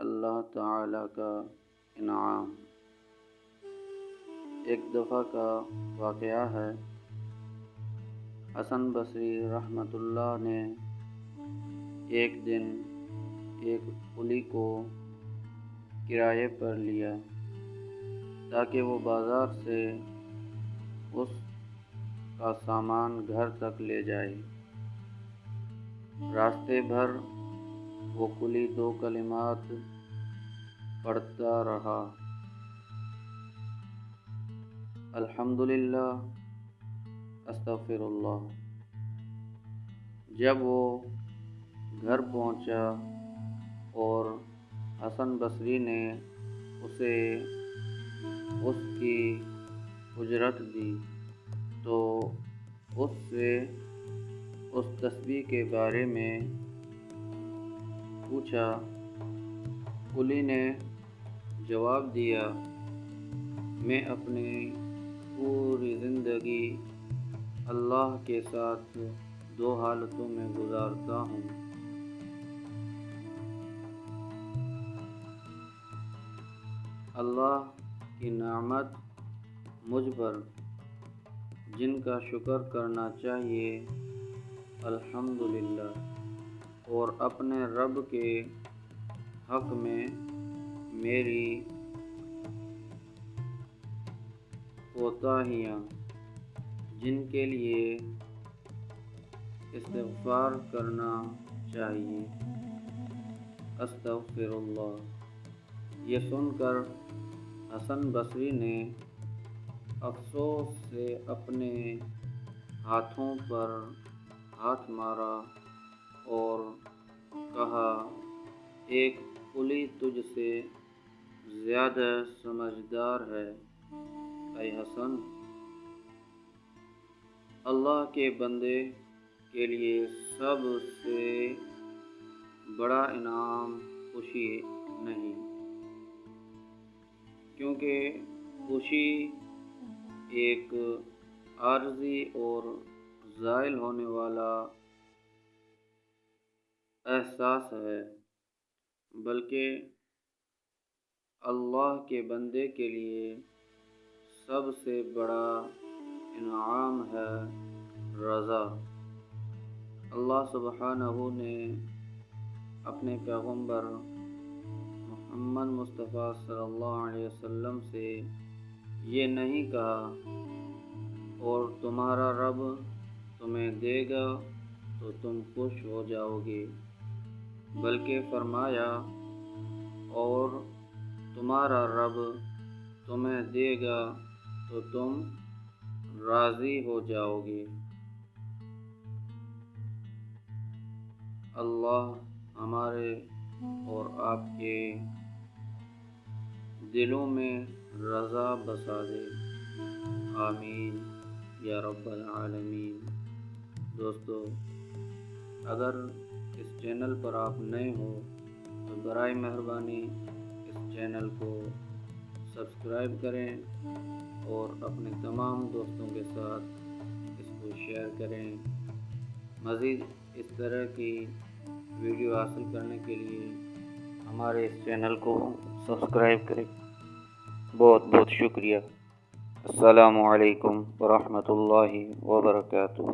اللہ تعالیٰ کا انعام۔ ایک دفعہ کا واقعہ ہے، حسن بصری رحمۃ اللہ نے ایک دن ایک قلی کو کرائے پر لیا تاکہ وہ بازار سے اس کا سامان گھر تک لے جائے۔ راستے بھر وہ قلی 2 کلمات پڑھتا رہا: الحمدللہ، استغفر اللہ۔ جب وہ گھر پہنچا اور حسن بصری نے اسے اس کی اجرت دی تو اس سے اس تسبیح کے بارے میں پوچھا۔ قلی نے جواب دیا: میں اپنی پوری زندگی اللہ کے ساتھ 2 حالتوں میں گزارتا ہوں۔ اللہ کی نعمت مجھ پر جن کا شکر کرنا چاہیے، الحمدللہ، اور اپنے رب کے حق میں میری کوتاہیاں جن کے لیے استغفار کرنا چاہیے، استغفر اللہ۔ یہ سن کر حسن بصری نے افسوس سے اپنے ہاتھوں پر ہاتھ مارا اور کہا: ایک قلی تجھ سے زیادہ سمجھدار ہے اے حسن۔ اللہ کے بندے کے لیے سب سے بڑا انعام خوشی نہیں، کیونکہ خوشی ایک عارضی اور زائل ہونے والا احساس ہے، بلکہ اللہ کے بندے کے لیے سب سے بڑا انعام ہے رضا۔ اللہ سبحانہ نے اپنے پیغمبر محمد مصطفیٰ صلی اللہ علیہ وسلم سے یہ نہیں کہا: اور تمہارا رب تمہیں دے گا تو تم خوش ہو جاؤ گے، بلکہ فرمایا: اور تمہارا رب تمہیں دے گا تو تم راضی ہو جاؤ گے۔ اللہ ہمارے اور آپ کے دلوں میں رضا بسا دے، آمین یا رب العالمین۔ دوستو، اگر اس چینل پر آپ نئے ہو تو برائے مہربانی اس چینل کو سبسکرائب کریں اور اپنے تمام دوستوں کے ساتھ اس کو شیئر کریں۔ مزید اس طرح کی ویڈیو حاصل کرنے کے لیے ہمارے اس چینل کو سبسکرائب کریں۔ بہت بہت شکریہ۔ السلام علیکم ورحمۃ اللہ وبرکاتہ۔